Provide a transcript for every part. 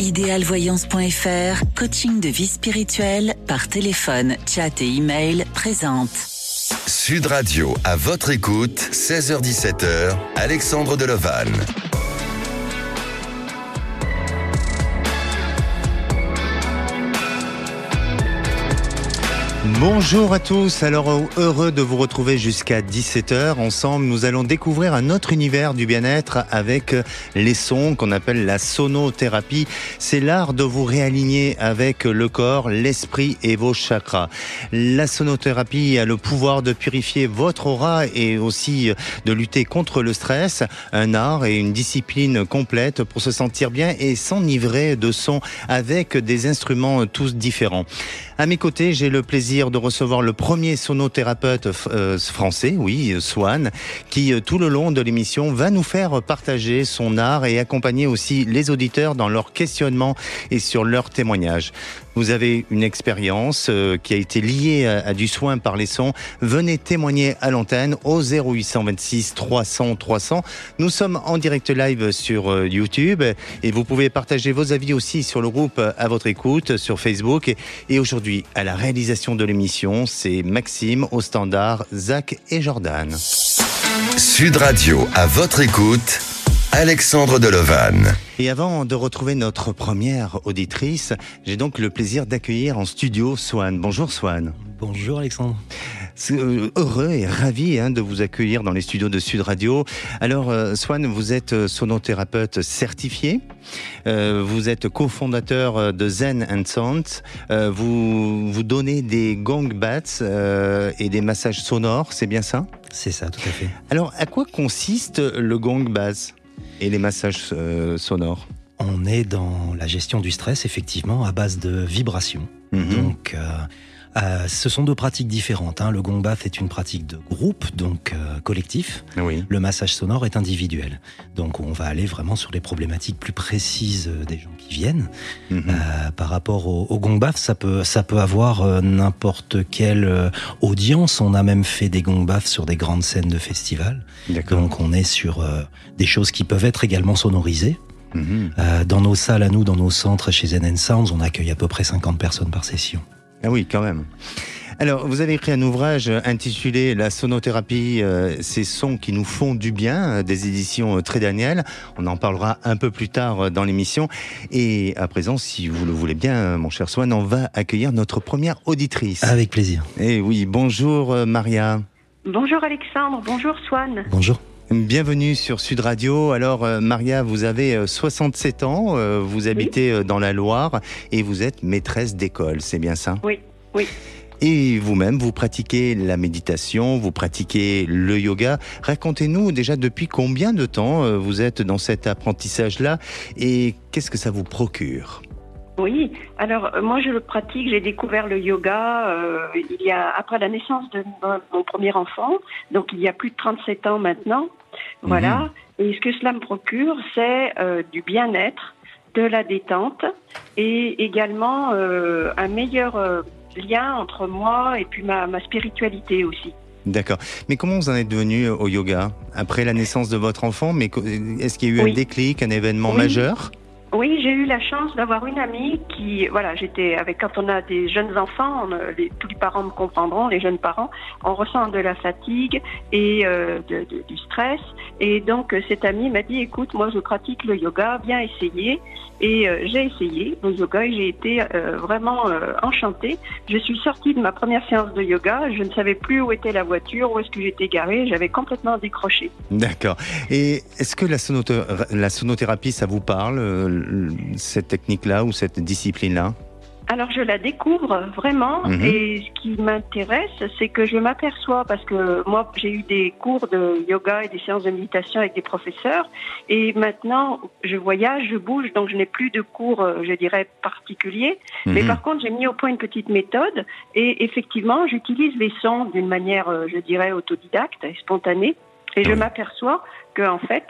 Idealvoyance.fr, coaching de vie spirituelle par téléphone, chat et email présente. Sud Radio, à votre écoute, 16h-17h, Alexandre Delovanne. Bonjour à tous, alors heureux de vous retrouver jusqu'à 17h. Ensemble, nous allons découvrir un autre univers du bien-être avec les sons qu'on appelle la sonothérapie. C'est l'art de vous réaligner avec le corps, l'esprit et vos chakras. La sonothérapie a le pouvoir de purifier votre aura et aussi de lutter contre le stress. Un art et une discipline complète pour se sentir bien et s'enivrer de sons avec des instruments tous différents. À mes côtés, j'ai le plaisir de recevoir le premier sonothérapeute français, oui, Swan, qui tout le long de l'émission va nous faire partager son art et accompagner aussi les auditeurs dans leurs questionnements et sur leurs témoignages. Vous avez une expérience qui a été liée à du soin par les sons. Venez témoigner à l'antenne au 0826 300 300. Nous sommes en direct live sur YouTube et vous pouvez partager vos avis aussi sur le groupe À votre écoute sur Facebook. Et aujourd'hui, à la réalisation de l'émission, c'est Maxime, au standard, Zach et Jordan. Sud Radio, à votre écoute, Alexandre Delovanne. Et avant de retrouver notre première auditrice, j'ai donc le plaisir d'accueillir en studio Swan. Bonjour Swan. Bonjour Alexandre. Heureux et ravi de vous accueillir dans les studios de Sud Radio. Alors Swan, vous êtes sonothérapeute certifié, vous êtes cofondateur de Zen and Sound, vous donnez des gong baths et des massages sonores, c'est bien ça ? C'est ça, tout à fait. Alors à quoi consiste le gong bath et les massages sonores ? On est dans la gestion du stress, effectivement, à base de vibrations. Donc, ce sont deux pratiques différentes. Le gong bath est une pratique de groupe, donc collectif. Oui. Le massage sonore est individuel. Donc, on va aller vraiment sur les problématiques plus précises des gens qui viennent. Par rapport au gong bath, ça peut avoir n'importe quelle audience. On a même fait des gong baths sur des grandes scènes de festivals. D'accord. Donc, on est sur des choses qui peuvent être également sonorisées. Dans nos salles à nous, dans nos centres chez Zen & Sounds, on accueille à peu près 50 personnes par session. Ah oui, quand même. Alors, vous avez écrit un ouvrage intitulé « La sonothérapie, ces sons qui nous font du bien », des éditions Trait Daniel. On en parlera un peu plus tard dans l'émission. Et à présent, si vous le voulez bien, mon cher Swan, on va accueillir notre première auditrice. Avec plaisir. Eh oui, bonjour Maria. Bonjour Alexandre, bonjour Swan. Bonjour. Bienvenue sur Sud Radio. Alors Maria, vous avez 67 ans, vous habitez dans la Loire et vous êtes maîtresse d'école, c'est bien ça ? Oui, oui. Et vous-même, vous pratiquez la méditation, vous pratiquez le yoga. Racontez-nous déjà depuis combien de temps vous êtes dans cet apprentissage-là et qu'est-ce que ça vous procure ? Oui, alors moi je le pratique, j'ai découvert le yoga après la naissance de mon premier enfant, donc il y a plus de 37 ans maintenant, voilà. Et ce que cela me procure, c'est du bien-être, de la détente et également un meilleur lien entre moi et puis ma spiritualité aussi. D'accord. Mais comment vous en êtes devenu au yoga après la naissance de votre enfant ? Mais est-ce qu'il y a eu un déclic, un événement majeur ? Oui, j'ai eu la chance d'avoir une amie qui, quand on a des jeunes enfants, tous les parents me comprendront, les jeunes parents, on ressent de la fatigue et du stress. Et donc, cette amie m'a dit, écoute, moi je pratique le yoga, viens essayer. Et j'ai essayé le yoga et j'ai été vraiment enchantée. Je suis sortie de ma première séance de yoga, je ne savais plus où était la voiture, où est-ce que j'étais garée, j'avais complètement décroché. D'accord. Et est-ce que la sonothérapie, ça vous parle, cette technique-là ou cette discipline-là ? Alors je la découvre vraiment et ce qui m'intéresse, c'est que je m'aperçois, parce que moi j'ai eu des cours de yoga et des séances de méditation avec des professeurs et maintenant je voyage, je bouge, donc je n'ai plus de cours, je dirais, particuliers. Mais par contre j'ai mis au point une petite méthode et effectivement j'utilise les sons d'une manière, je dirais, autodidacte et spontanée. Et je m'aperçois que en fait,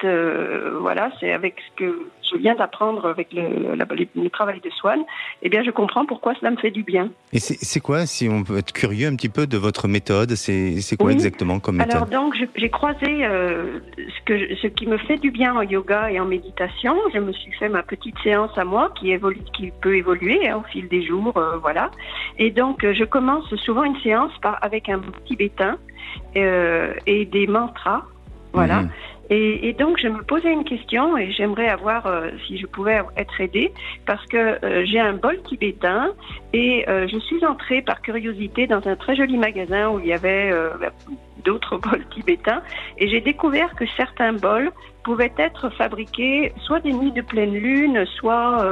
voilà, c'est avec ce que je viens d'apprendre avec le travail de Swan, eh bien, je comprends pourquoi cela me fait du bien. Et c'est quoi, si on peut être curieux un petit peu de votre méthode, c'est quoi exactement comme méthode? Alors donc, j'ai croisé ce qui me fait du bien en yoga et en méditation. Je me suis fait ma petite séance à moi qui peut évoluer au fil des jours, voilà. Et donc, je commence souvent une séance avec un tibétain et des mantras, voilà. Et donc, je me posais une question et j'aimerais avoir, si je pouvais être aidée, parce que j'ai un bol tibétain et je suis entrée par curiosité dans un très joli magasin où il y avait d'autres bols tibétains et j'ai découvert que certains bols pouvaient être fabriqués soit des nuits de pleine lune, soit...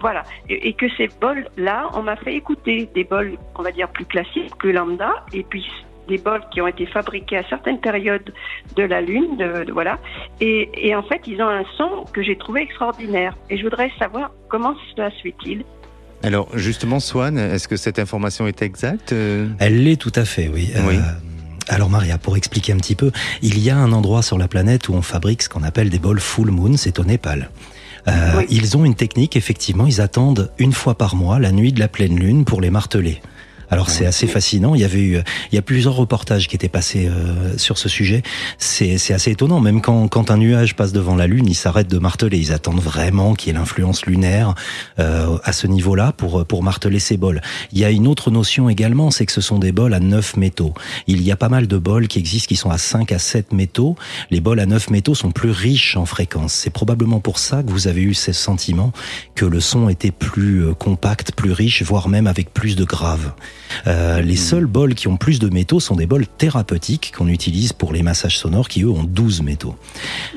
voilà, et que ces bols-là, on m'a fait écouter des bols, on va dire, plus classiques, plus lambda, et puis des bols qui ont été fabriqués à certaines périodes de la Lune, voilà. Et en fait, ils ont un son que j'ai trouvé extraordinaire. Et je voudrais savoir comment cela se fait-il. Alors, justement, Swan, est-ce que cette information est exacte? Elle l'est tout à fait, oui. Oui. Alors Maria, pour expliquer un petit peu, il y a un endroit sur la planète où on fabrique ce qu'on appelle des bols full moon, c'est au Népal. Oui. Ils ont une technique, effectivement, ils attendent une fois par mois la nuit de la pleine lune pour les marteler. Alors c'est assez fascinant. Il y a plusieurs reportages qui étaient passés sur ce sujet. C'est assez étonnant. Même quand un nuage passe devant la Lune, ils s'arrêtent de marteler. Ils attendent vraiment qu'il y ait l'influence lunaire à ce niveau-là pour marteler ces bols. Il y a une autre notion également, c'est que ce sont des bols à 9 métaux. Il y a pas mal de bols qui existent qui sont à 5 à 7 métaux. Les bols à 9 métaux sont plus riches en fréquence. C'est probablement pour ça que vous avez eu ce sentiment que le son était plus compact, plus riche, voire même avec plus de graves. Les seuls bols qui ont plus de métaux sont des bols thérapeutiques qu'on utilise pour les massages sonores qui eux ont 12 métaux.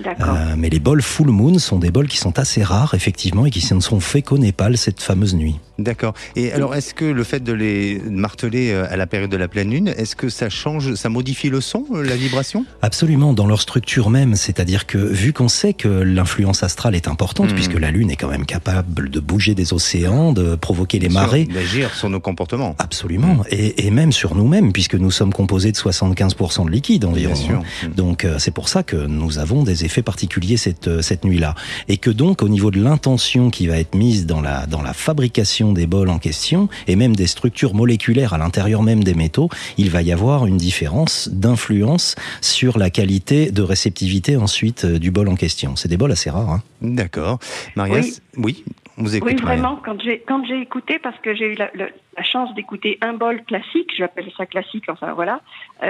D'accord. Mais les bols full moon sont des bols qui sont assez rares effectivement et qui ne sont faits qu'au Népal cette fameuse nuit. D'accord. Et alors, est-ce que le fait de les marteler à la période de la pleine lune, est-ce que ça change, ça modifie le son, la vibration? Absolument, dans leur structure même. C'est-à-dire que, vu qu'on sait que l'influence astrale est importante, puisque la Lune est quand même capable de bouger des océans, de provoquer les marées. D'agir sur nos comportements. Absolument. Et même sur nous-mêmes, puisque nous sommes composés de 75% de liquide environ. Bien sûr. Donc, c'est pour ça que nous avons des effets particuliers cette nuit-là. Et que donc, au niveau de l'intention qui va être mise dans la fabrication des bols en question, et même des structures moléculaires à l'intérieur même des métaux, il va y avoir une différence d'influence sur la qualité de réceptivité ensuite du bol en question. C'est des bols assez rares. Hein. D'accord. Maria, oui, vous écoutez. Oui, vraiment, quand j'ai écouté, parce que j'ai eu la chance d'écouter un bol classique, j'appelle ça classique, enfin voilà,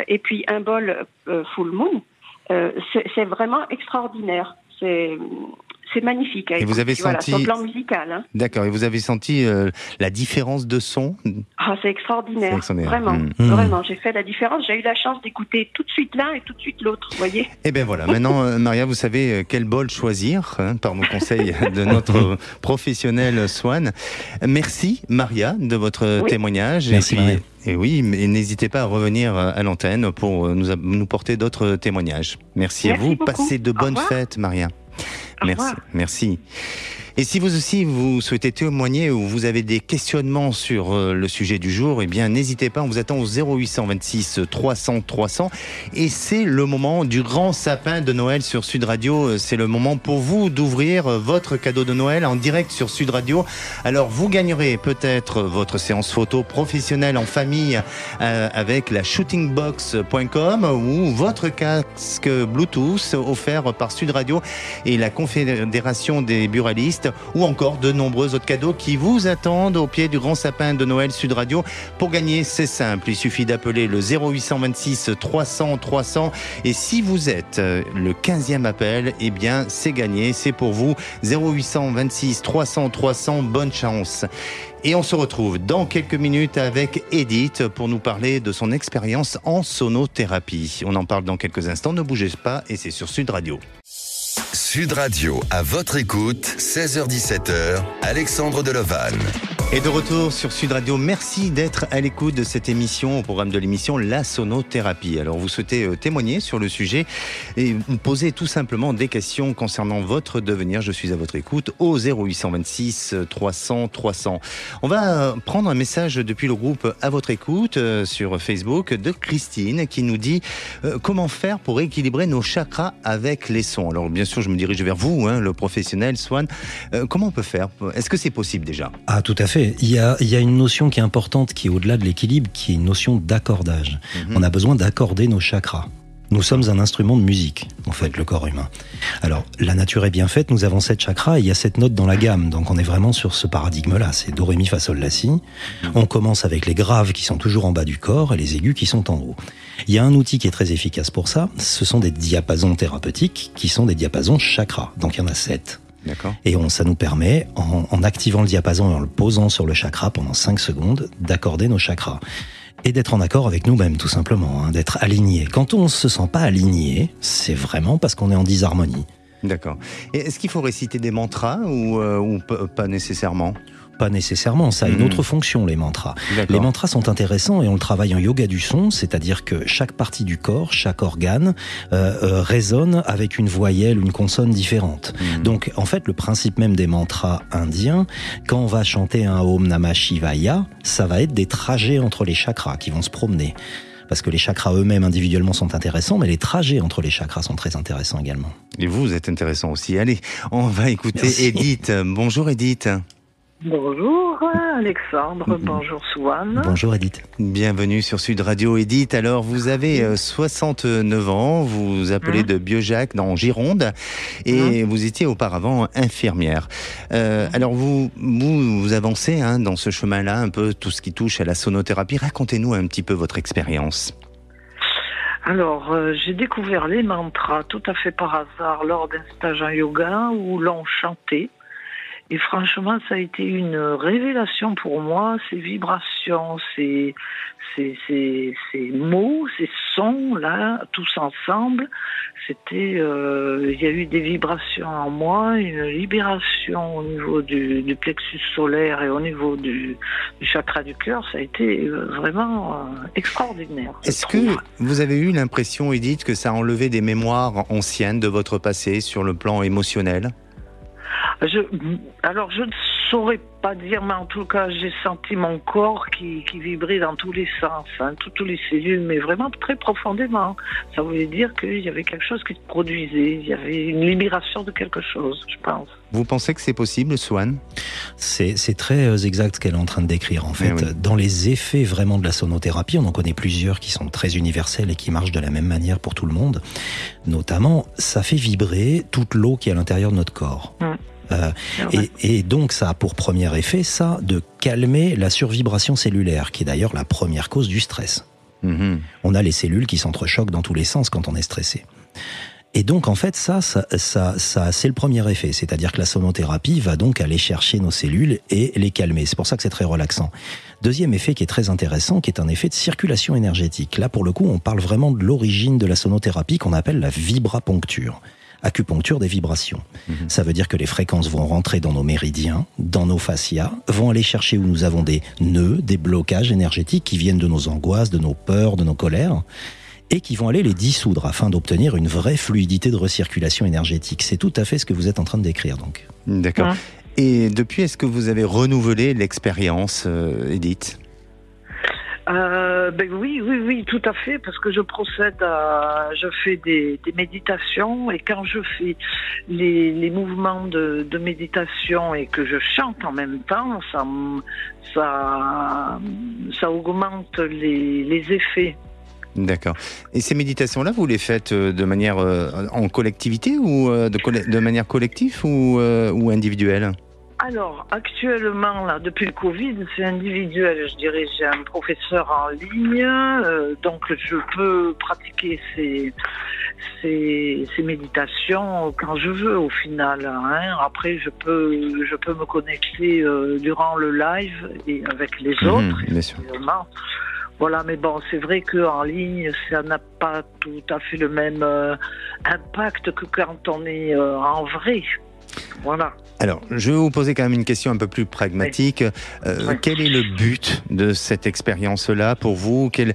et puis un bol full moon, c'est vraiment extraordinaire. C'est magnifique. Et vous avez senti... sur le plan musical. Hein. D'accord. Et vous avez senti la différence de son? Ah, c'est extraordinaire. Vraiment. Vraiment. J'ai fait la différence. J'ai eu la chance d'écouter tout de suite l'un et tout de suite l'autre. Vous voyez? Eh bien voilà. Maintenant, Maria, vous savez quel bol choisir par nos conseils de notre professionnel Swan. Merci, Maria, de votre témoignage. Merci, Maria. Et oui, mais n'hésitez pas à revenir à l'antenne pour nous porter d'autres témoignages. Merci à vous. Beaucoup. Passez de bonnes fêtes, Maria. Merci. Et si vous aussi vous souhaitez témoigner ou vous avez des questionnements sur le sujet du jour, eh bien n'hésitez pas, on vous attend au 0826 300 300 et c'est le moment du grand sapin de Noël sur Sud Radio. C'est le moment pour vous d'ouvrir votre cadeau de Noël en direct sur Sud Radio. Alors vous gagnerez peut-être votre séance photo professionnelle en famille avec la shootingbox.com ou votre casque Bluetooth offert par Sud Radio et la Confédération des buralistes, ou encore de nombreux autres cadeaux qui vous attendent au pied du grand sapin de Noël Sud Radio. Pour gagner, c'est simple, il suffit d'appeler le 0826 300 300 et si vous êtes le 15e appel, eh bien c'est gagné, c'est pour vous. 0826 300 300, bonne chance. Et on se retrouve dans quelques minutes avec Edith pour nous parler de son expérience en sonothérapie. On en parle dans quelques instants, ne bougez pas et c'est sur Sud Radio. Sud Radio, à votre écoute, 16h-17h, Alexandre Delevanne. Et de retour sur Sud Radio, merci d'être à l'écoute de cette émission, au programme de l'émission La Sonothérapie. Alors vous souhaitez témoigner sur le sujet et poser tout simplement des questions concernant votre devenir. Je suis à votre écoute au 0826 300 300. On va prendre un message depuis le groupe À votre écoute sur Facebook de Christine qui nous dit comment faire pour équilibrer nos chakras avec les sons. Alors bien sûr je me dirige vers vous, le professionnel Swan. Comment on peut faire? Est-ce que c'est possible déjà? Ah, tout à fait. Il y a une notion qui est importante, qui est au-delà de l'équilibre, qui est une notion d'accordage. On a besoin d'accorder nos chakras. Nous sommes un instrument de musique, en fait, le corps humain. Alors, la nature est bien faite, nous avons 7 chakras et il y a 7 notes dans la gamme. Donc on est vraiment sur ce paradigme-là, c'est Do, Ré, Mi, Fa, Sol, La, Si. On commence avec les graves qui sont toujours en bas du corps et les aigus qui sont en haut. Il y a un outil qui est très efficace pour ça, ce sont des diapasons thérapeutiques qui sont des diapasons chakras. Donc il y en a 7. D'accord. Et ça nous permet, en activant le diapason et en le posant sur le chakra pendant 5 secondes, d'accorder nos chakras. Et d'être en accord avec nous-mêmes, tout simplement, d'être aligné. Quand on ne se sent pas aligné, c'est vraiment parce qu'on est en disharmonie. D'accord. Et est-ce qu'il faut réciter des mantras ou pas nécessairement? Pas nécessairement, ça a une autre fonction, les mantras. D'accord. Les mantras sont intéressants et on le travaille en yoga du son, c'est-à-dire que chaque partie du corps, chaque organe résonne avec une voyelle, une consonne différente. Donc en fait, le principe même des mantras indiens, quand on va chanter un Om Namah Shivaya, ça va être des trajets entre les chakras qui vont se promener. Parce que les chakras eux-mêmes individuellement sont intéressants, mais les trajets entre les chakras sont très intéressants également. Et vous êtes intéressant aussi. Allez, on va écouter Merci. Edith. Bonjour Edith. Bonjour Alexandre, bonjour Swan. Bonjour Edith. Bienvenue sur Sud Radio Edith. Alors vous avez 69 ans, vous vous appelez de Biojac dans Gironde et vous étiez auparavant infirmière. Alors vous avancez dans ce chemin-là, un peu tout ce qui touche à la sonothérapie. Racontez-nous un petit peu votre expérience. Alors, j'ai découvert les mantras tout à fait par hasard lors d'un stage en yoga où l'on chantait. Et franchement, ça a été une révélation pour moi, ces vibrations, ces mots, ces sons-là, tous ensemble. C'était, il y a eu des vibrations en moi, une libération au niveau du plexus solaire et au niveau du chakra du cœur. Ça a été vraiment extraordinaire. Est-ce que vous avez eu l'impression, Edith, que ça a enlevé des mémoires anciennes de votre passé sur le plan émotionnel ? Alors, je ne saurais pas dire, mais en tout cas, j'ai senti mon corps qui vibrait dans tous les sens, toutes les cellules, mais vraiment très profondément. Ça voulait dire qu'il y avait quelque chose qui se produisait, il y avait une libération de quelque chose, je pense. Vous pensez que c'est possible, Swan ? C'est très exact ce qu'elle est en train de décrire, en fait. Oui. Dans les effets vraiment de la sonothérapie, on en connaît plusieurs qui sont très universels et qui marchent de la même manière pour tout le monde. Notamment, ça fait vibrer toute l'eau qui est à l'intérieur de notre corps. Et donc ça a pour premier effet ça de calmer la survibration cellulaire, qui est d'ailleurs la première cause du stress. On a les cellules qui s'entrechoquent dans tous les sens quand on est stressé. Et donc en fait ça c'est le premier effet, c'est-à-dire que la sonothérapie va donc aller chercher nos cellules et les calmer. C'est pour ça que c'est très relaxant. Deuxième effet qui est très intéressant, qui est un effet de circulation énergétique. Là pour le coup on parle vraiment de l'origine de la sonothérapie qu'on appelle la vibrapuncture. Acupuncture des vibrations. Ça veut dire que les fréquences vont rentrer dans nos méridiens, dans nos fascias, vont aller chercher où nous avons des nœuds, des blocages énergétiques qui viennent de nos angoisses, de nos peurs, de nos colères, et qui vont aller les dissoudre afin d'obtenir une vraie fluidité de recirculation énergétique. C'est tout à fait ce que vous êtes en train de décrire, donc. D'accord. Et depuis, est-ce que vous avez renouvelé l'expérience, Edith ? Oui, tout à fait, parce que je fais des méditations et quand je fais les mouvements de méditation et que je chante en même temps, ça augmente les effets. D'accord. Et ces méditations-là, vous les faites de manière en collectivité ou de manière collective ou individuelle ? Alors, actuellement, là, depuis le Covid, c'est individuel. Je dirais, j'ai un professeur en ligne, donc je peux pratiquer ces méditations quand je veux, au final. Après, je peux me connecter durant le live et avec les autres, bien sûr. Voilà, mais bon, c'est vrai qu'en ligne, ça n'a pas tout à fait le même impact que quand on est en vrai. Voilà. Alors, je vais vous poser quand même une question un peu plus pragmatique. Quel est le but de cette expérience-là pour vous? Quels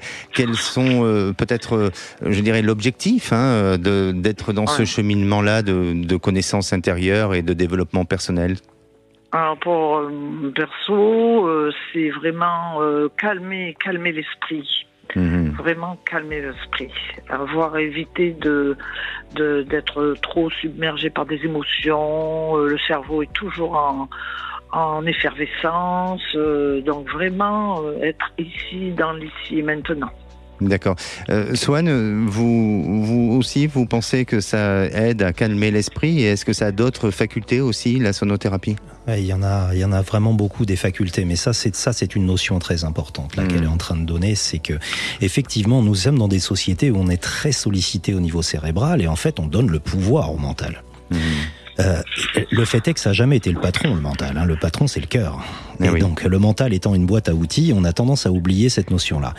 sont peut-être, je dirais, l'objectif d'être dans ce cheminement-là de connaissances intérieures et de développement personnel? Alors pour perso, c'est vraiment calmer l'esprit. Vraiment calmer l'esprit, avoir évité d'être trop submergé par des émotions. Le cerveau est toujours en effervescence, donc vraiment être ici, dans l'ici et maintenant. D'accord. Swan, vous aussi, vous pensez que ça aide à calmer l'esprit, et est-ce que ça a d'autres facultés aussi, la sonothérapie? Ouais, il y en a vraiment beaucoup des facultés, mais ça c'est une notion très importante là qu'elle est en train de donner, c'est que effectivement nous sommes dans des sociétés où on est très sollicité au niveau cérébral et en fait on donne le pouvoir au mental. Le fait est que ça n'a jamais été le patron, le mental. Le patron, c'est le cœur. Et donc, le mental étant une boîte à outils, on a tendance à oublier cette notion-là.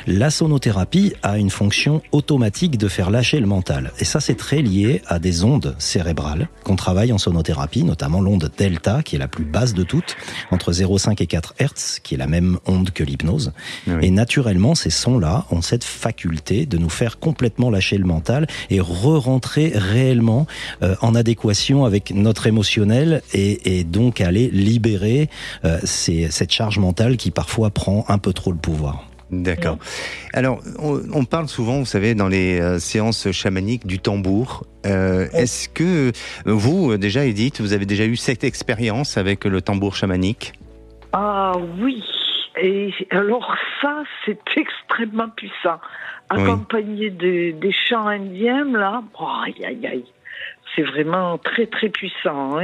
La sonothérapie a une fonction automatique de faire lâcher le mental. Et ça, c'est très lié à des ondes cérébrales qu'on travaille en sonothérapie, notamment l'onde delta, qui est la plus basse de toutes, entre 0,5 et 4 Hertz, qui est la même onde que l'hypnose. Et naturellement, ces sons-là ont cette faculté de nous faire complètement lâcher le mental et re-rentrer réellement en adéquation avec notre émotionnel et donc aller libérer cette charge mentale qui parfois prend un peu trop le pouvoir. D'accord. Alors, on parle souvent, vous savez, dans les séances chamaniques du tambour. Est-ce que vous, déjà Edith, vous avez déjà eu cette expérience avec le tambour chamanique? Ah oui. Et alors ça, c'est extrêmement puissant. Accompagné des chants indiens, là, aïe, aïe, aïe. C'est vraiment très, très puissant.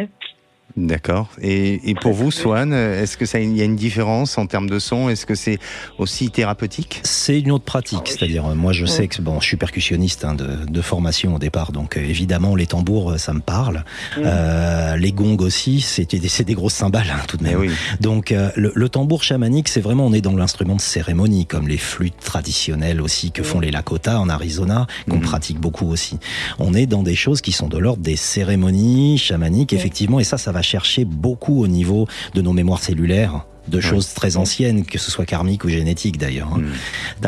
D'accord. Et pour vous, Swan, est-ce que il y a une différence en termes de son? Est-ce que c'est aussi thérapeutique? C'est une autre pratique. C'est-à-dire, moi, je sais que je suis percussionniste de formation au départ, donc évidemment, les tambours, ça me parle. Les gongs aussi, c'est des grosses cymbales, tout de même. Donc, le tambour chamanique, c'est vraiment, on est dans l'instrument de cérémonie, comme les flûtes traditionnelles aussi que font les Lakota en Arizona, qu'on pratique beaucoup aussi. On est dans des choses qui sont de l'ordre des cérémonies chamaniques, effectivement, et ça va chercher beaucoup au niveau de nos mémoires cellulaires, de choses très anciennes, que ce soit karmique ou génétique d'ailleurs.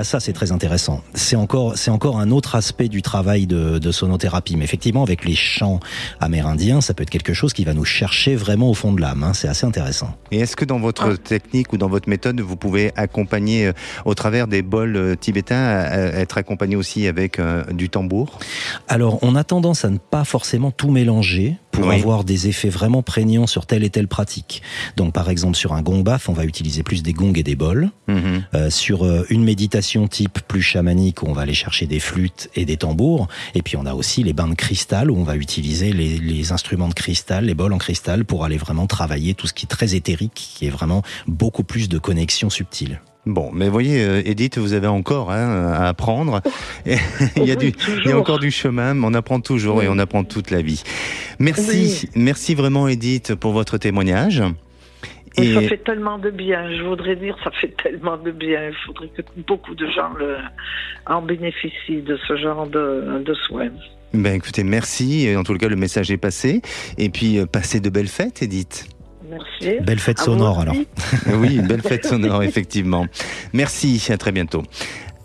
Ça, c'est très intéressant. C'est encore un autre aspect du travail de sonothérapie. Mais effectivement, avec les chants amérindiens, ça peut être quelque chose qui va nous chercher vraiment au fond de l'âme. C'est assez intéressant. Et est-ce que dans votre technique ou dans votre méthode, vous pouvez accompagner, au travers des bols tibétains, être accompagné aussi avec du tambour? Alors, on a tendance à ne pas forcément tout mélanger pour avoir des effets vraiment prégnants sur telle et telle pratique. Donc, par exemple, sur un gong baf, on va utiliser plus des gongs et des bols. Sur une méditation type plus chamanique, on va aller chercher des flûtes et des tambours. Et puis, on a aussi les bains de cristal, où on va utiliser les instruments de cristal, les bols en cristal, pour aller vraiment travailler tout ce qui est très éthérique, qui est vraiment beaucoup plus de connexions subtiles. Bon, mais vous voyez, Edith, vous avez encore à apprendre. il y a encore du chemin, mais on apprend toujours et on apprend toute la vie. Merci vraiment, Edith, pour votre témoignage. Et ça fait tellement de bien, je voudrais dire, ça fait tellement de bien. Il faudrait que beaucoup de gens en bénéficient de ce genre de soins. Écoutez, merci. En tout cas, le message est passé. Et puis, passez de belles fêtes, Edith. Merci. Belle fête sonore, alors. Oui, belle fête sonore, effectivement. Merci, à très bientôt.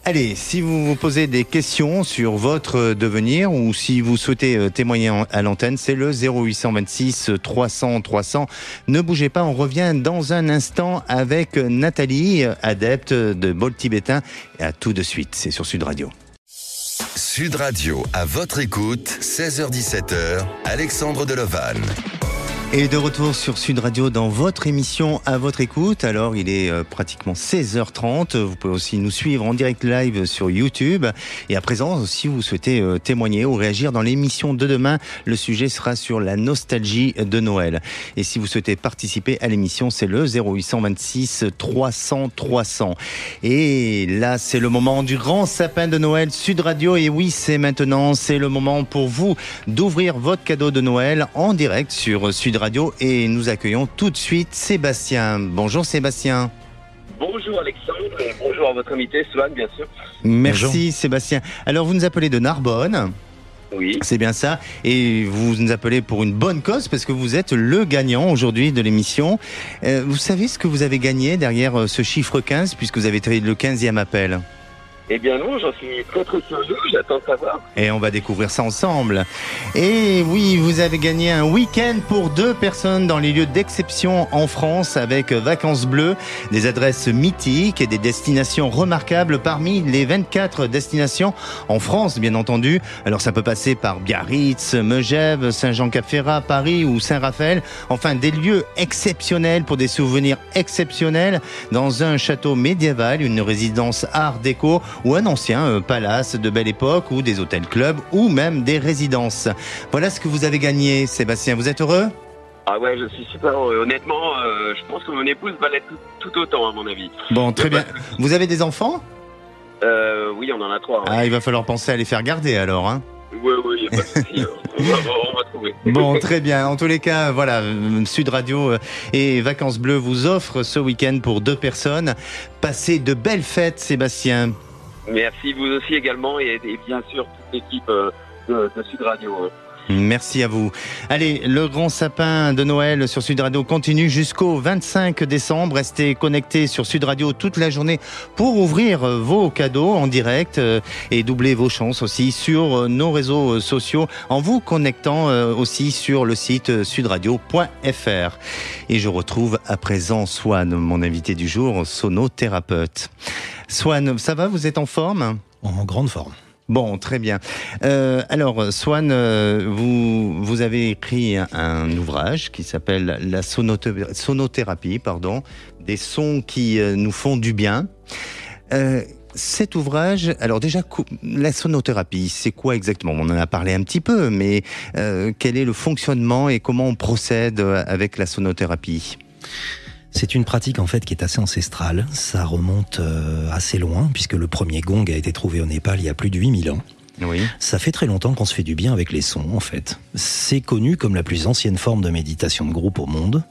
Allez, si vous vous posez des questions sur votre devenir ou si vous souhaitez témoigner à l'antenne, c'est le 0826 300 300. Ne bougez pas, on revient dans un instant avec Nathalie, adepte de bol tibétain. Et à tout de suite, c'est sur Sud Radio. Sud Radio, à votre écoute, 16h-17h, Alexandre Delovanne. Et de retour sur Sud Radio dans votre émission À votre écoute. Alors, il est pratiquement 16h30. Vous pouvez aussi nous suivre en direct live sur YouTube. Et à présent, si vous souhaitez témoigner ou réagir dans l'émission de demain, le sujet sera sur la nostalgie de Noël. Et si vous souhaitez participer à l'émission, c'est le 0826 300 300. Et là, c'est le moment du grand sapin de Noël Sud Radio. Et oui, c'est maintenant, c'est le moment pour vous d'ouvrir votre cadeau de Noël en direct sur Sud Radio, et nous accueillons tout de suite Sébastien. Bonjour Sébastien. Bonjour Alexandre, bonjour à votre invité Swan, bien sûr. Merci Bonjour. Sébastien. Alors vous nous appelez de Narbonne. Oui. C'est bien ça. Et vous nous appelez pour une bonne cause parce que vous êtes le gagnant aujourd'hui de l'émission. Vous savez ce que vous avez gagné derrière ce chiffre 15 puisque vous avez été le 15e appel? Eh bien non, j'en suis très très curieux, j'attends de savoir. Et on va découvrir ça ensemble. Et oui, vous avez gagné un week-end pour 2 personnes dans les lieux d'exception en France avec Vacances Bleues, des adresses mythiques et des destinations remarquables parmi les 24 destinations en France, bien entendu. Alors ça peut passer par Biarritz, Megève, Saint-Jean-Cap-Ferrat, Paris ou Saint-Raphaël. Enfin, des lieux exceptionnels pour des souvenirs exceptionnels dans un château médiéval, une résidence art déco ou un ancien palace de belle époque ou des hôtels-clubs ou même des résidences. Voilà ce que vous avez gagné, Sébastien. Vous êtes heureux? Ah ouais, je suis super heureux. Honnêtement, je pense que mon épouse va l'être tout autant, à mon avis. Bon, très bien. Vous avez des enfants? Oui, on en a 3. Ouais. Ah, il va falloir penser à les faire garder alors, hein? Oui, il n'y a pas de souci. on va trouver. Bon, très bien. En tous les cas, voilà, Sud Radio et Vacances Bleues vous offrent ce week-end pour 2 personnes. Passez de belles fêtes, Sébastien. Merci, vous aussi également, et bien sûr toute l'équipe de Sud Radio. Merci à vous. Allez, le grand sapin de Noël sur Sud Radio continue jusqu'au 25 décembre. Restez connectés sur Sud Radio toute la journée pour ouvrir vos cadeaux en direct et doubler vos chances aussi sur nos réseaux sociaux en vous connectant aussi sur le site sudradio.fr. Et je retrouve à présent Swan, mon invité du jour, sonothérapeute. Swan, ça va? Vous êtes en forme? En grande forme. Bon, très bien. Alors, Swan, vous avez écrit un ouvrage qui s'appelle la sonothérapie, des sons qui nous font du bien. Cet ouvrage, alors déjà, la sonothérapie, c'est quoi exactement? On en a parlé un petit peu, mais quel est le fonctionnement et comment on procède avec la sonothérapie? C'est une pratique en fait qui est assez ancestrale, ça remonte assez loin puisque le premier gong a été trouvé au Népal il y a plus de 8000 ans. Oui. Ça fait très longtemps qu'on se fait du bien avec les sons en fait. C'est connu comme la plus ancienne forme de méditation de groupe au monde.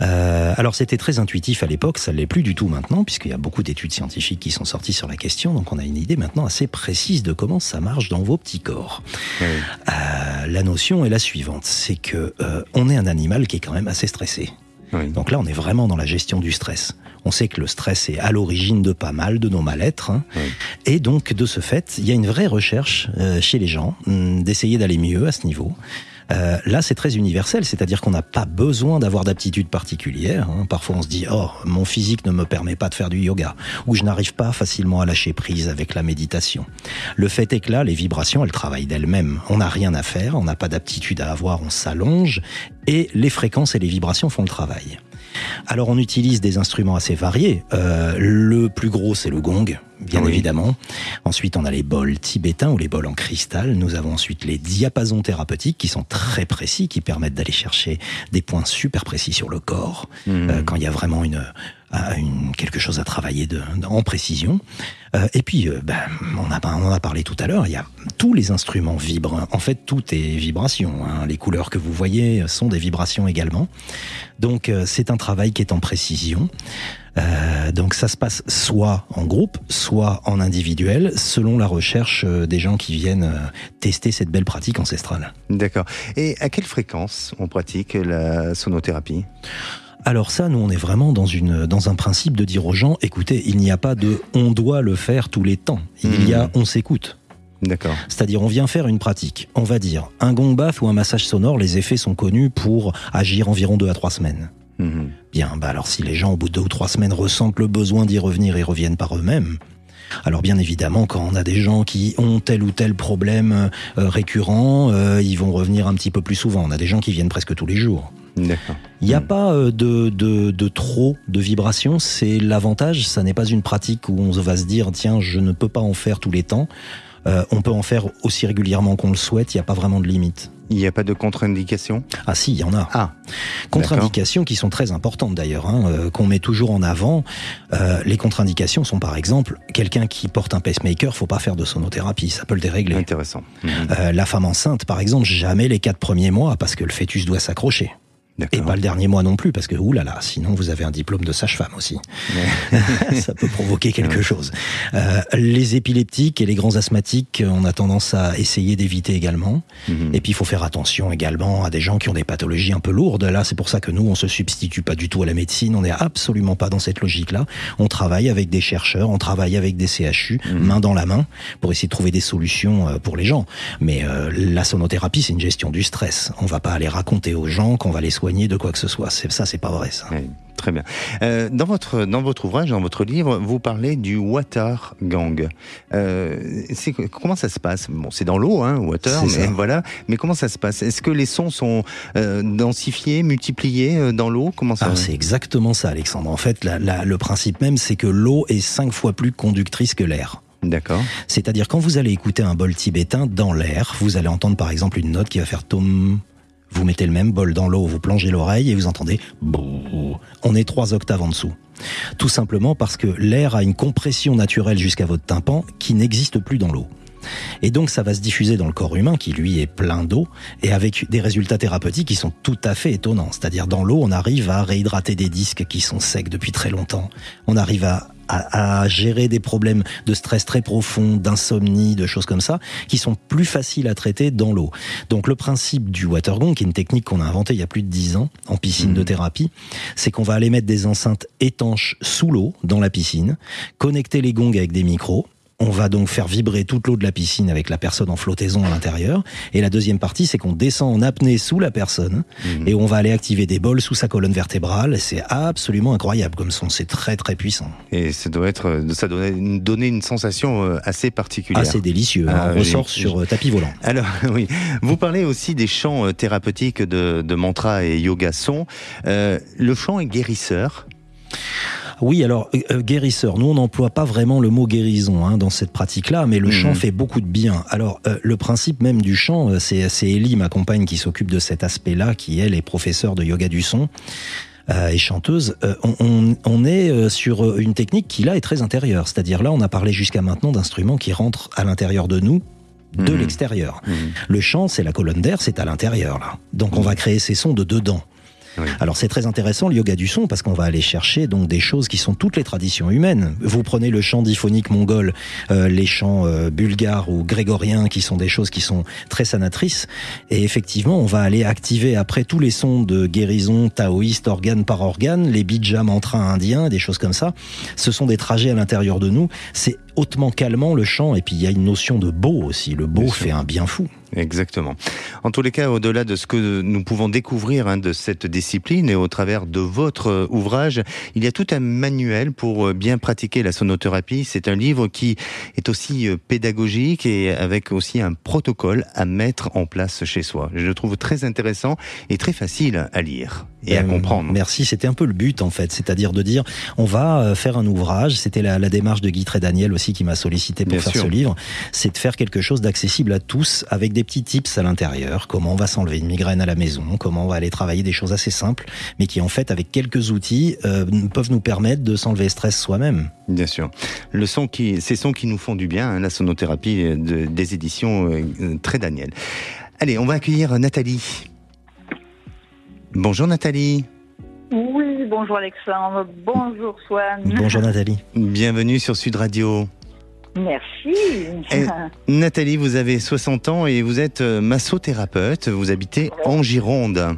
Alors c'était très intuitif à l'époque, ça l'est plus du tout maintenant puisqu'il y a beaucoup d'études scientifiques qui sont sorties sur la question, donc on a une idée maintenant assez précise de comment ça marche dans vos petits corps. Oui. La notion est la suivante, c'est que on est un animal qui est quand même assez stressé. Oui. Donc là, on est vraiment dans la gestion du stress. On sait que le stress est à l'origine de pas mal de nos mal-être. Oui. Et donc, de ce fait, il y a une vraie recherche chez les gens d'essayer d'aller mieux à ce niveau. Là, c'est très universel, c'est-à-dire qu'on n'a pas besoin d'avoir d'aptitudes particulières. Parfois, on se dit « Oh, mon physique ne me permet pas de faire du yoga » ou « Je n'arrive pas facilement à lâcher prise avec la méditation ». Le fait est que là, les vibrations, elles travaillent d'elles-mêmes. On n'a rien à faire, on n'a pas d'aptitude à avoir, on s'allonge et les fréquences et les vibrations font le travail. Alors on utilise des instruments assez variés. Le plus gros, c'est le gong, bien évidemment. Ensuite, on a les bols tibétains ou les bols en cristal. Nous avons ensuite les diapasons thérapeutiques qui sont très précis, qui permettent d'aller chercher des points super précis sur le corps quand il y a vraiment quelque chose à travailler en précision. Et puis, on en a parlé tout à l'heure, il y a tous les instruments vibrent. En fait, tout est vibration. Les couleurs que vous voyez sont des vibrations également. Donc, c'est un travail qui est en précision. Donc, ça se passe soit en groupe, soit en individuel, selon la recherche des gens qui viennent tester cette belle pratique ancestrale. D'accord. Et à quelle fréquence on pratique la sonothérapie ? Alors ça, nous, on est vraiment dans un principe de dire aux gens, écoutez, il n'y a pas de « on doit le faire tous les temps ». Il y a « on s'écoute ». D'accord. C'est-à-dire, on vient faire une pratique. On va dire, un gong baff ou un massage sonore, les effets sont connus pour agir environ 2 à 3 semaines. Bien, alors si les gens, au bout de 2 ou 3 semaines, ressentent le besoin d'y revenir et reviennent par eux-mêmes, alors bien évidemment, quand on a des gens qui ont tel ou tel problème récurrent, ils vont revenir un petit peu plus souvent. On a des gens qui viennent presque tous les jours. D'accord. Il n'y a pas de trop de vibrations, c'est l'avantage, ça n'est pas une pratique où on va se dire tiens, je ne peux pas en faire tous les temps. On peut en faire aussi régulièrement qu'on le souhaite, il n'y a pas vraiment de limite. Il n'y a pas de contre-indications ? Ah si, il y en a. Contre-indications qui sont très importantes d'ailleurs, qu'on met toujours en avant. Les contre-indications sont par exemple, quelqu'un qui porte un pacemaker, faut pas faire de sonothérapie, ça peut le dérégler. Intéressant. La femme enceinte par exemple, jamais les 4 premiers mois parce que le fœtus doit s'accrocher. Et pas le dernier mois non plus, parce que oulala, sinon vous avez un diplôme de sage-femme aussi. Ça peut provoquer quelque chose. Les épileptiques et les grands asthmatiques, on a tendance à essayer d'éviter également. Et puis il faut faire attention également à des gens qui ont des pathologies un peu lourdes. Là, c'est pour ça que nous, on se substitue pas du tout à la médecine. On n'est absolument pas dans cette logique-là. On travaille avec des chercheurs, on travaille avec des CHU, main dans la main, pour essayer de trouver des solutions pour les gens. Mais la sonothérapie, c'est une gestion du stress. On va pas aller raconter aux gens qu'on va les soigner de quoi que ce soit. C'est pas vrai, ça. Oui, très bien. Dans votre ouvrage, dans votre livre, vous parlez du water gang. Comment ça se passe? Bon, c'est dans l'eau, hein, water, mais voilà. Mais comment ça se passe? Est-ce que les sons sont densifiés, multipliés dans l'eau? Comment ça? C'est exactement ça, Alexandre. En fait, le principe même, c'est que l'eau est 5 fois plus conductrice que l'air. D'accord. C'est-à-dire, quand vous allez écouter un bol tibétain dans l'air, vous allez entendre par exemple une note qui va faire tom. Vous mettez le même bol dans l'eau, vous plongez l'oreille et vous entendez bouh. On est 3 octaves en dessous. Tout simplement parce que l'air a une compression naturelle jusqu'à votre tympan qui n'existe plus dans l'eau. Et donc ça va se diffuser dans le corps humain qui lui est plein d'eau et avec des résultats thérapeutiques qui sont tout à fait étonnants. C'est-à-dire dans l'eau, on arrive à réhydrater des disques qui sont secs depuis très longtemps. On arrive à gérer des problèmes de stress très profond, d'insomnie, de choses comme ça, qui sont plus faciles à traiter dans l'eau. Donc le principe du water gong, qui est une technique qu'on a inventée il y a plus de 10 ans en piscine de thérapie, c'est qu'on va aller mettre des enceintes étanches sous l'eau, dans la piscine, connecter les gongs avec des micros. On va donc faire vibrer toute l'eau de la piscine avec la personne en flottaison à l'intérieur. Et la deuxième partie, c'est qu'on descend en apnée sous la personne et on va aller activer des bols sous sa colonne vertébrale. C'est absolument incroyable comme son, c'est très très puissant. Et ça doit donner une sensation assez particulière. Assez délicieux, on ressort sur tapis volant. Alors oui, vous parlez aussi des chants thérapeutiques de mantra et yoga son. Le chant est guérisseur. Oui, alors guérisseur, nous on n'emploie pas vraiment le mot guérison dans cette pratique-là, mais le chant fait beaucoup de bien. Alors le principe même du chant, c'est Ellie, ma compagne, qui s'occupe de cet aspect-là, qui elle est professeure de yoga du son et chanteuse. On est sur une technique qui là est très intérieure, c'est-à-dire là on a parlé jusqu'à maintenant d'instruments qui rentrent à l'intérieur de nous, de l'extérieur. Le chant, c'est la colonne d'air, c'est à l'intérieur là. Donc on va créer ces sons de dedans. Oui. Alors c'est très intéressant le yoga du son parce qu'on va aller chercher donc des choses qui sont toutes les traditions humaines. Vous prenez le chant diphonique mongol, les chants bulgares ou grégoriens qui sont des choses qui sont très sanatrices et effectivement on va aller activer après tous les sons de guérison taoïste organe par organe, les bija mantras indiens, des choses comme ça. Ce sont des trajets à l'intérieur de nous. C'est hautement calmant le chant et puis il y a une notion de beau aussi. Le beau fait un bien fou. Exactement. En tous les cas, au-delà de ce que nous pouvons découvrir de cette discipline et au travers de votre ouvrage, il y a tout un manuel pour bien pratiquer la sonothérapie. C'est un livre qui est aussi pédagogique et avec aussi un protocole à mettre en place chez soi. Je le trouve très intéressant et très facile à lire et à comprendre. Merci, c'était un peu le but en fait, c'est-à-dire de dire on va faire un ouvrage, c'était la démarche de Guy Trédaniel aussi qui m'a sollicité pour faire ce livre, c'est de faire quelque chose d'accessible à tous avec des petits tips à l'intérieur, comment on va s'enlever une migraine à la maison, comment on va aller travailler des choses assez simples, mais qui en fait avec quelques outils peuvent nous permettre de s'enlever le stress soi-même. Bien sûr. Ces sons qui nous font du bien, la sonothérapie des éditions Trédaniel. Allez, on va accueillir Nathalie. Bonjour Nathalie. Oui, bonjour Alexandre, bonjour Swan. Bonjour Nathalie. Bienvenue sur Sud Radio. Merci. Nathalie, vous avez 60 ans et vous êtes massothérapeute, vous habitez en Gironde.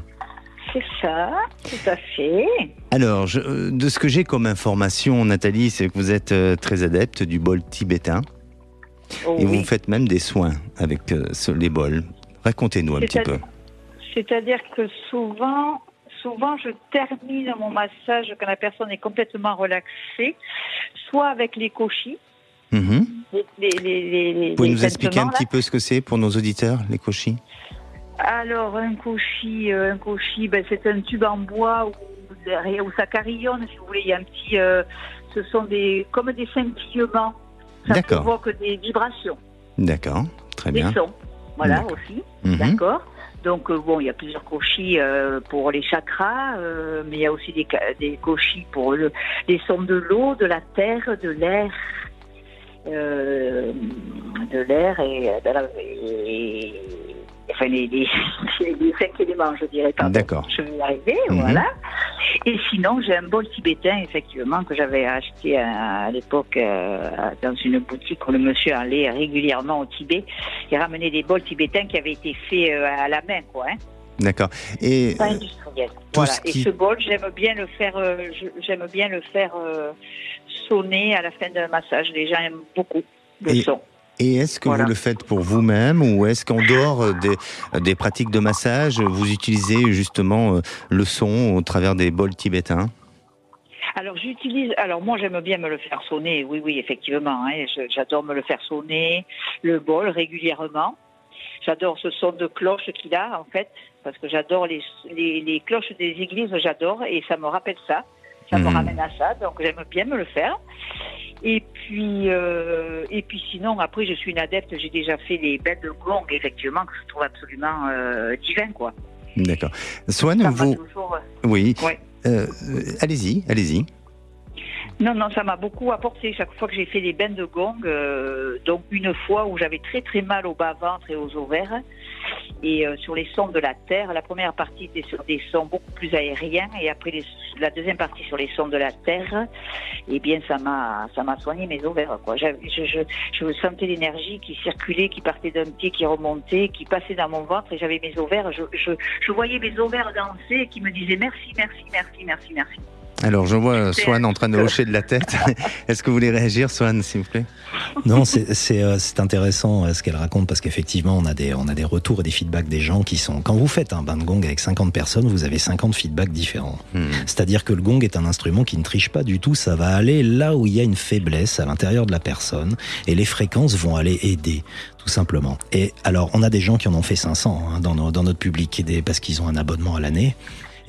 C'est ça, tout à fait. Alors, de ce que j'ai comme information, Nathalie, c'est que vous êtes très adepte du bol tibétain. Et vous faites même des soins avec les bols. Racontez-nous un petit peu. C'est-à-dire que souvent, je termine mon massage quand la personne est complètement relaxée, soit avec les koshis. Vous pouvez nous expliquer un petit peu ce que c'est pour nos auditeurs, les koshis? Alors, un koshi, c'est un tube en bois où ça carillonne, si vous voulez. Il y a un petit, ce sont comme des scintillements. Ça provoque des vibrations. D'accord, très bien. Des sons, voilà aussi. D'accord. Donc il y a plusieurs koshis pour les chakras, mais il y a aussi des koshis pour les sons de l'eau, de la terre, de l'air. Et les 5 éléments, je dirais pas. D'accord. Je vais y arriver, voilà. Et sinon, j'ai un bol tibétain, effectivement, que j'avais acheté à l'époque dans une boutique où le monsieur allait régulièrement au Tibet. Il ramenait des bols tibétains qui avaient été faits à la main, quoi. D'accord. Et pas industriel. Voilà. Et ce bol, j'aime bien le faire sonner à la fin d'un massage. Les gens aiment beaucoup le son. Et est-ce que vous le faites pour vous-même ou est-ce qu'en dehors des pratiques de massage, vous utilisez justement le son au travers des bols tibétains ? Alors moi j'aime bien me le faire sonner, oui, effectivement. J'adore me le faire sonner, le bol régulièrement. J'adore ce son de cloche qu'il a, en fait, parce que j'adore les cloches des églises, j'adore, et ça me rappelle ça. Ça me ramène à ça, donc j'aime bien me le faire. Et puis sinon, après, je suis une adepte, j'ai déjà fait les bêtes de gong, effectivement, que je trouve absolument divin, quoi. D'accord. Swan, vous... Oui. Ouais. Allez-y. Non, ça m'a beaucoup apporté. Chaque fois que j'ai fait les bains de gong, donc une fois où j'avais très très mal au bas-ventre et aux ovaires, et sur les sons de la terre, la première partie était sur des sons beaucoup plus aériens, et après la deuxième partie sur les sons de la terre, eh bien ça m'a soigné mes ovaires, quoi. Je sentais l'énergie qui circulait, qui partait d'un pied, qui remontait, qui passait dans mon ventre, et j'avais mes ovaires, je voyais mes ovaires danser, et qui me disaient merci. Alors, je vois Swan en train de hocher de la tête. Est-ce que vous voulez réagir, Swan, s'il vous plaît ? Non, c'est intéressant ce qu'elle raconte, parce qu'effectivement, on a des retours et des feedbacks des gens qui sont... Quand vous faites un bain de gong avec 50 personnes, vous avez 50 feedbacks différents. C'est-à-dire que le gong est un instrument qui ne triche pas du tout. Ça va aller là où il y a une faiblesse à l'intérieur de la personne, et les fréquences vont aller aider, tout simplement. Et alors, on a des gens qui en ont fait 500 dans notre public, parce qu'ils ont un abonnement à l'année,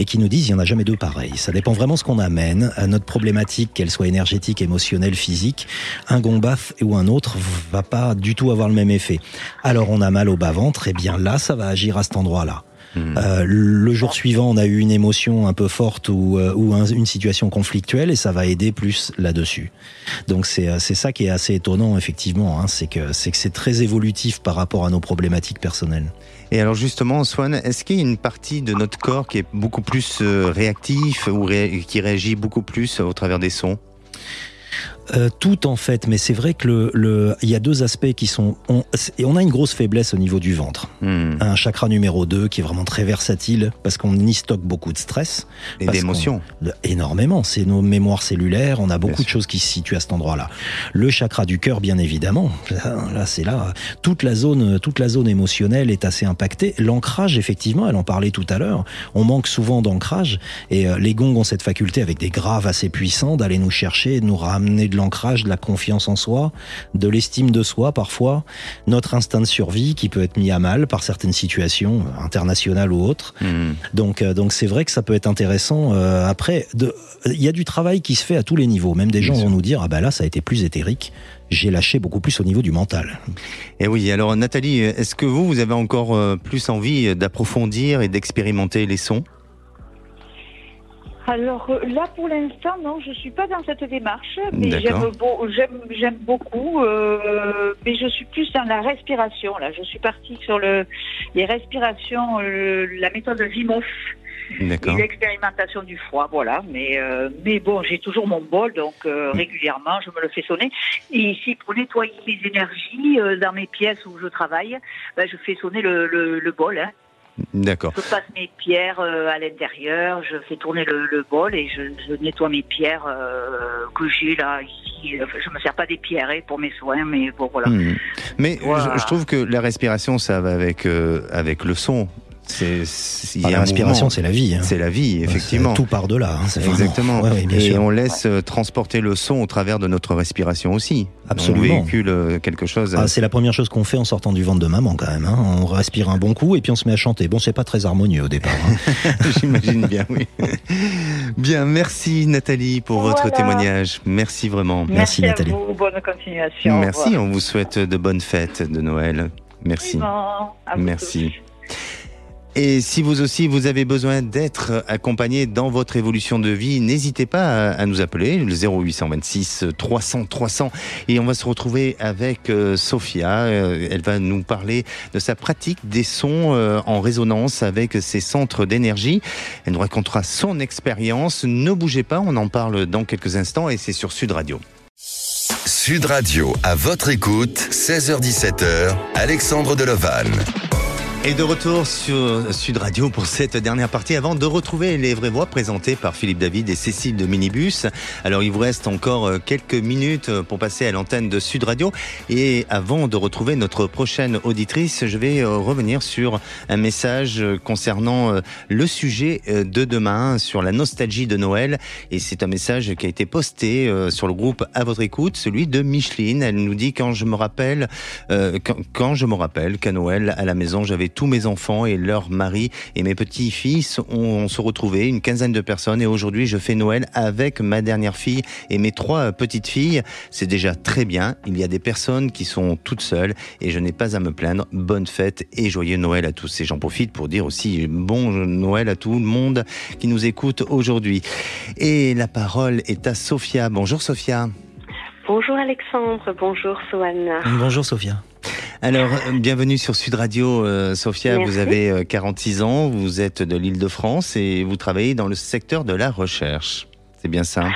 et qui nous disent il n'y en a jamais deux pareils. Ça dépend vraiment ce qu'on amène à notre problématique, qu'elle soit énergétique, émotionnelle, physique. Un gong baff ou un autre va pas du tout avoir le même effet. Alors on a mal au bas-ventre, et bien là ça va agir à cet endroit-là. Le jour suivant, on a eu une émotion un peu forte ou une situation conflictuelle, et ça va aider plus là-dessus. Donc c'est ça qui est assez étonnant, effectivement, c'est que c'est très évolutif par rapport à nos problématiques personnelles. Et alors justement, Swan, est-ce qu'il y a une partie de notre corps qui est beaucoup plus réactif ou qui réagit beaucoup plus au travers des sons ? Tout en fait, mais c'est vrai que il y a deux aspects qui sont... On a une grosse faiblesse au niveau du ventre. Un chakra numéro 2 qui est vraiment très versatile, parce qu'on y stocke beaucoup de stress. Et d'émotions. Énormément, c'est nos mémoires cellulaires, on a beaucoup de choses qui se situent à cet endroit-là. Le chakra du cœur, bien évidemment, là c'est là. Toute la zone émotionnelle est assez impactée. L'ancrage, effectivement, elle en parlait tout à l'heure, on manque souvent d'ancrage, et les gongs ont cette faculté, avec des graves assez puissants, d'aller nous chercher, de nous ramener de l'ancrage, de la confiance en soi, de l'estime de soi parfois, notre instinct de survie qui peut être mis à mal par certaines situations internationales ou autres. Donc c'est vrai que ça peut être intéressant. Après, il y a du travail qui se fait à tous les niveaux. Même des gens vont nous dire là ça a été plus éthérique. J'ai lâché beaucoup plus au niveau du mental. Et oui, alors Nathalie, est-ce que vous avez encore plus envie d'approfondir et d'expérimenter les sons ? Alors là, pour l'instant, non, je suis pas dans cette démarche, mais j'aime beaucoup, mais je suis plus dans la respiration. Là, je suis partie sur les respirations, la méthode Wim Hof. D'accord. Et l'expérimentation du froid, voilà. Mais bon, j'ai toujours mon bol, donc régulièrement, je me le fais sonner. Et ici, pour nettoyer mes énergies dans mes pièces où je travaille, je fais sonner le bol. D'accord. Je passe mes pierres à l'intérieur, je fais tourner le bol et je nettoie mes pierres que j'ai là ici. Je me sers pas des pierres pour mes soins, mais bon voilà. Mais voilà. Je trouve que la respiration, ça va avec le son. La respiration, c'est la vie. C'est la vie, effectivement. Tout part de là. Exactement. Bien sûr. On laisse transporter le son au travers de notre respiration aussi. Absolument. On véhicule quelque chose. C'est la première chose qu'on fait en sortant du ventre de maman, quand même. On respire un bon coup et puis on se met à chanter. Bon, c'est pas très harmonieux au départ. J'imagine bien, oui. Bien, merci Nathalie pour votre témoignage. Merci vraiment. Merci Nathalie. À vous. Bonne continuation. Merci. On vous souhaite de bonnes fêtes de Noël. Merci. À vous merci. tous. Et si vous aussi, vous avez besoin d'être accompagné dans votre évolution de vie, n'hésitez pas à nous appeler, le 0826 300 300. Et on va se retrouver avec Sophia. Elle va nous parler de sa pratique des sons en résonance avec ses centres d'énergie. Elle nous racontera son expérience. Ne bougez pas, on en parle dans quelques instants et c'est sur Sud Radio. Sud Radio, à votre écoute, 16h-17h, Alexandre Delovanne. Et de retour sur Sud Radio pour cette dernière partie avant de retrouver les vraies voix présentées par Philippe David et Cécile de Minibus. Alors il vous reste encore quelques minutes pour passer à l'antenne de Sud Radio et avant de retrouver notre prochaine auditrice, je vais revenir sur un message concernant le sujet de demain sur la nostalgie de Noël et c'est un message qui a été posté sur le groupe À votre écoute, celui de Micheline. Elle nous dit quand je me rappelle qu'à Noël à la maison j'avais tous mes enfants et leurs maris et mes petits-fils on se retrouvait, une quinzaine de personnes et aujourd'hui je fais Noël avec ma dernière fille et mes 3 petites filles. C'est déjà très bien, il y a des personnes qui sont toutes seules et je n'ai pas à me plaindre. Bonne fête et joyeux Noël à tous. Et j'en profite pour dire aussi bon Noël à tout le monde qui nous écoute aujourd'hui. Et la parole est à Sophia. Bonjour Sophia. Bonjour Alexandre, bonjour Soane. Bonjour Sophia. Alors, bienvenue sur Sud Radio, Sophia. Merci. Vous avez 46 ans, vous êtes de l'Île-de-France et vous travaillez dans le secteur de la recherche. C'est bien ça ?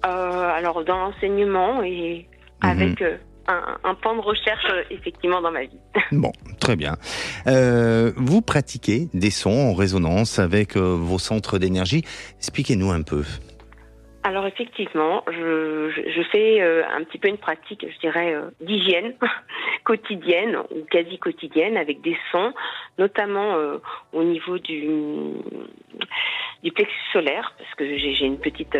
Alors, dans l'enseignement et avec un pan de recherche, effectivement, dans ma vie. Bon, très bien. Vous pratiquez des sons en résonance avec vos centres d'énergie. Expliquez-nous un peu. Alors effectivement, je fais un petit peu une pratique, je dirais, d'hygiène quotidienne ou quasi quotidienne avec des sons, notamment au niveau du plexus solaire, parce que j'ai une petite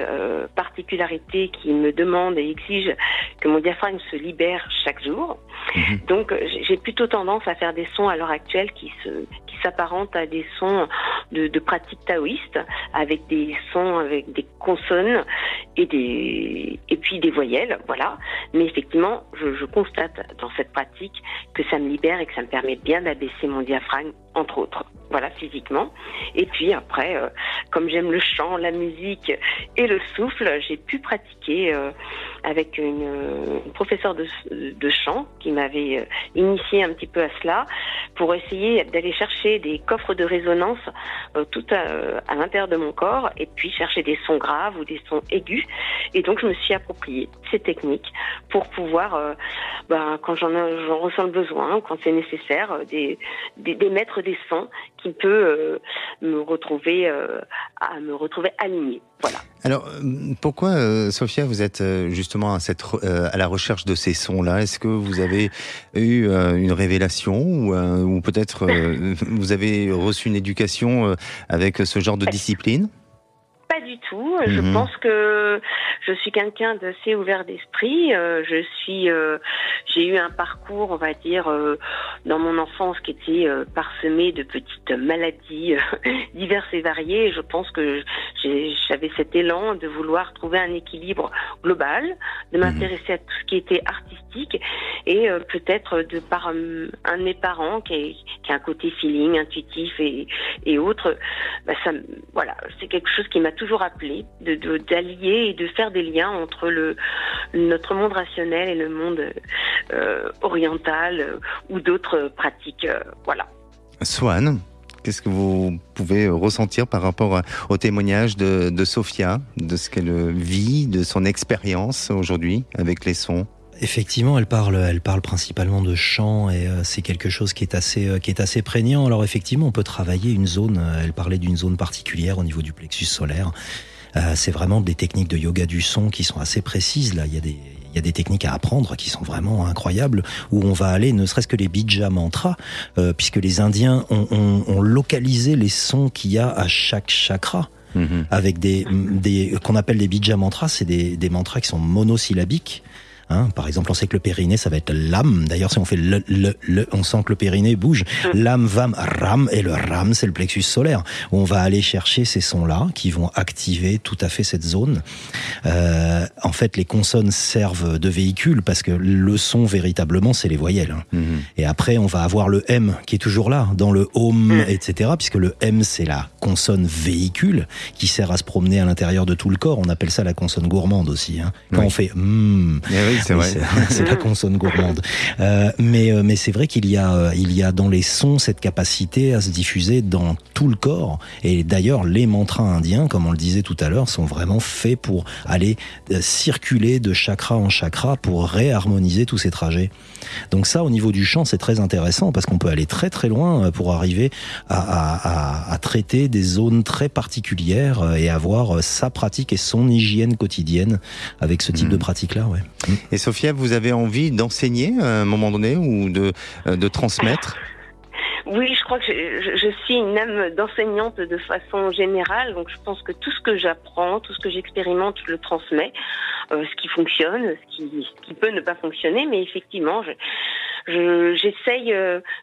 particularité qui me demande et exige que mon diaphragme se libère chaque jour. Donc j'ai plutôt tendance à faire des sons à l'heure actuelle qui s'apparentent à des sons de pratique taoïste, avec des sons avec des consonnes et puis des voyelles, voilà. Mais effectivement, je constate dans cette pratique que ça me libère et que ça me permet bien d'abaisser mon diaphragme, entre autres. Voilà, physiquement. Et puis après, comme j'aime le chant, la musique et le souffle, j'ai pu pratiquer avec une professeure de chant qui m'avait initié un petit peu à cela pour essayer d'aller chercher des coffres de résonance tout à l'intérieur de mon corps et puis chercher des sons graves ou des sons aigus. Et donc, je me suis approprié ces techniques pour pouvoir, quand j'en ressens le besoin ou quand c'est nécessaire, d'émettre des sons qui peut me retrouver alignée. Voilà. Alors, pourquoi, Sophia, vous êtes justement à la recherche de ces sons-là ? Est-ce que vous avez eu une révélation ou peut-être vous avez reçu une éducation avec ce genre de discipline ? Pas du tout. Je pense que je suis quelqu'un d'assez ouvert d'esprit. J'ai eu un parcours, on va dire, dans mon enfance qui était parsemé de petites maladies diverses et variées. Et je pense que j'avais cet élan de vouloir trouver un équilibre global, de m'intéresser à tout ce qui était artistique et peut-être de par un de mes parents qui a un côté feeling, intuitif et autres. Voilà, c'est quelque chose qui m'a toujours appelé d'allier et de faire des liens entre notre monde rationnel et le monde oriental ou d'autres pratiques. Voilà. Swan, qu'est-ce que vous pouvez ressentir par rapport au témoignage de Sophia, de ce qu'elle vit, de son expérience aujourd'hui avec les sons ? Effectivement, elle parle principalement de chant et c'est quelque chose qui est assez prégnant. Alors effectivement, on peut travailler une zone. Elle parlait d'une zone particulière au niveau du plexus solaire. C'est vraiment des techniques de yoga du son qui sont assez précises. Là, il y a des techniques à apprendre qui sont vraiment incroyables, où on va aller, ne serait-ce que les bija mantras, puisque les Indiens ont localisé les sons qu'il y a à chaque chakra. Avec des qu'on appelle des bija mantras, c'est des mantras qui sont monosyllabiques. Par exemple, on sait que le périnée, ça va être l'âme. D'ailleurs, si on fait le, on sent que le périnée bouge. L'âme, vam, ram, et le ram, c'est le plexus solaire. On va aller chercher ces sons-là qui vont activer tout à fait cette zone. En fait, les consonnes servent de véhicule parce que le son, véritablement, c'est les voyelles. Et après, on va avoir le M qui est toujours là, dans le home, etc. Puisque le M, c'est la consonne véhicule qui sert à se promener à l'intérieur de tout le corps. On appelle ça la consonne gourmande aussi. Quand on fait oui, c'est vrai. C'est la consonne gourmande. Mais c'est vrai qu'il y a dans les sons cette capacité à se diffuser dans tout le corps. Et d'ailleurs, les mantras indiens, comme on le disait tout à l'heure, sont vraiment faits pour aller circuler de chakra en chakra pour réharmoniser tous ces trajets. Donc ça, au niveau du chant, c'est très intéressant parce qu'on peut aller très très loin pour arriver à traiter des zones très particulières et avoir sa pratique et son hygiène quotidienne avec ce type de pratique-là. Ouais. Et Sophia, vous avez envie d'enseigner à un moment donné ou de transmettre ? Oui, je crois que je suis une âme d'enseignante de façon générale, donc je pense que tout ce que j'apprends, tout ce que j'expérimente, je le transmets, ce qui fonctionne, ce qui peut ne pas fonctionner, mais effectivement, j'essaye,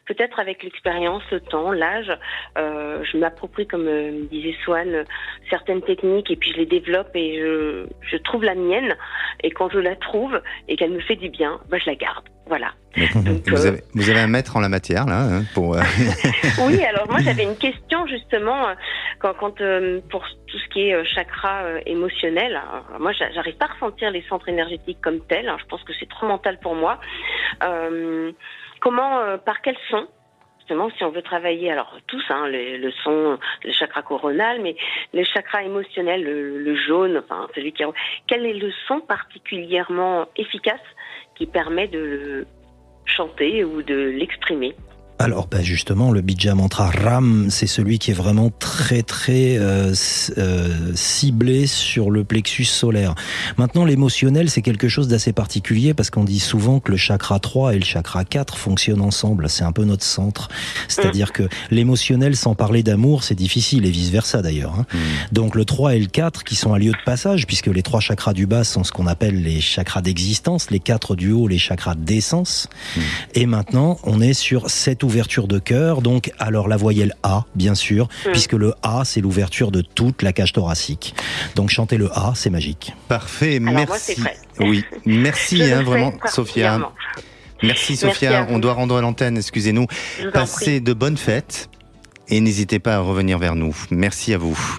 peut-être avec l'expérience, le temps, l'âge, je m'approprie, comme disait Swan, certaines techniques et puis je les développe et je trouve la mienne, et quand je la trouve et qu'elle me fait du bien, je la garde. Voilà. Donc, vous avez un maître en la matière, là, pour... Oui, alors moi j'avais une question justement, quand pour tout ce qui est chakra émotionnel. Alors, moi j'arrive pas à ressentir les centres énergétiques comme tels, je pense que c'est trop mental pour moi. Par quel son, justement, si on veut travailler, alors tous, le son, le chakra coronal, mais le chakra émotionnel, le jaune, celui qui... Quel est le son particulièrement efficace qui permet de le chanter ou de l'exprimer? Alors justement, le Bija Mantra Ram, c'est celui qui est vraiment très très ciblé sur le plexus solaire. Maintenant, l'émotionnel, c'est quelque chose d'assez particulier parce qu'on dit souvent que le chakra 3 et le chakra 4 fonctionnent ensemble. C'est un peu notre centre. C'est-à-dire que l'émotionnel, sans parler d'amour, c'est difficile et vice-versa d'ailleurs. Donc le 3 et le 4 qui sont un lieu de passage, puisque les 3 chakras du bas sont ce qu'on appelle les chakras d'existence, les 4 du haut, les chakras d'essence. Et maintenant, on est sur cette ouverture de cœur, donc alors la voyelle A, bien sûr, puisque le A, c'est l'ouverture de toute la cage thoracique. Donc chanter le A, c'est magique. Parfait, alors merci. Moi, oui, merci vraiment, Sophia. Merci, Sophia. On doit rendre l'antenne, excusez-nous. Passez de bonnes fêtes et n'hésitez pas à revenir vers nous. Merci à vous.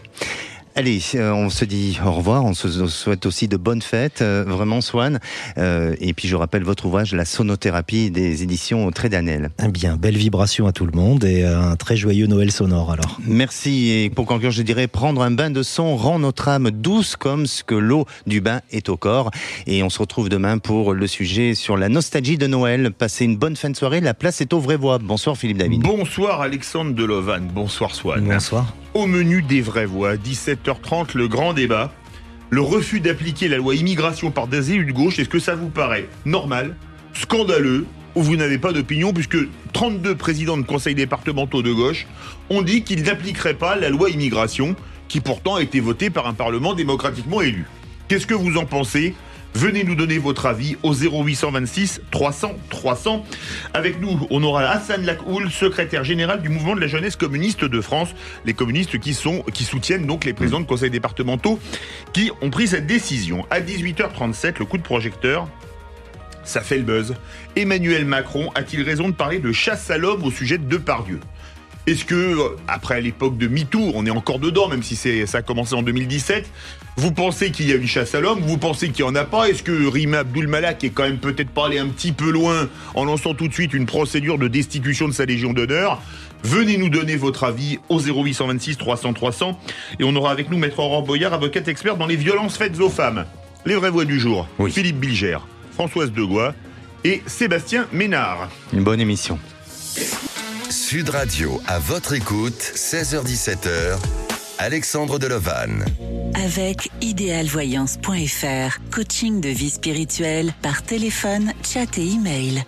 Allez, on se dit au revoir, on se souhaite aussi de bonnes fêtes, vraiment Swan. Et puis je rappelle votre ouvrage, La sonothérapie des éditions Trédanel. Eh bien, belle vibration à tout le monde et un très joyeux Noël sonore alors. Merci, et pour conclure je dirais, prendre un bain de son rend notre âme douce comme ce que l'eau du bain est au corps. Et on se retrouve demain pour le sujet sur la nostalgie de Noël. Passez une bonne fin de soirée, la place est aux vraies voix. Bonsoir Philippe David. Bonsoir Alexandre Delovan, bonsoir Swan. Bonsoir. Au menu des vraies voix, 17h30, le grand débat. Le refus d'appliquer la loi immigration par des élus de gauche, est-ce que ça vous paraît normal, scandaleux, ou vous n'avez pas d'opinion, puisque 32 présidents de conseils départementaux de gauche ont dit qu'ils n'appliqueraient pas la loi immigration, qui pourtant a été votée par un parlement démocratiquement élu. Qu'est-ce que vous en pensez ? Venez nous donner votre avis au 0826 300 300. Avec nous, on aura Hassan Lakhoul, secrétaire général du mouvement de la jeunesse communiste de France. Les communistes qui soutiennent donc les présidents de conseils départementaux qui ont pris cette décision. À 18h37, le coup de projecteur, ça fait le buzz. Emmanuel Macron a-t-il raison de parler de chasse à l'homme au sujet de Depardieu ? Est-ce que, après l'époque de MeToo, on est encore dedans, même si ça a commencé en 2017, vous pensez qu'il y a une chasse à l'homme ? Vous pensez qu'il n'y en a pas ? Est-ce que Rima Abdul-Malak est quand même peut-être pas allé un petit peu loin en lançant tout de suite une procédure de destitution de sa Légion d'honneur ? Venez nous donner votre avis au 0826 300 300. Et on aura avec nous Maître Aurore Boyard, avocate experte dans les violences faites aux femmes. Les vraies voix du jour, oui. Philippe Bilger, Françoise Degois et Sébastien Ménard. Une bonne émission. Sud Radio, à votre écoute, 16h-17h, Alexandre Delovan. Avec idéalvoyance.fr, coaching de vie spirituelle par téléphone, chat et email.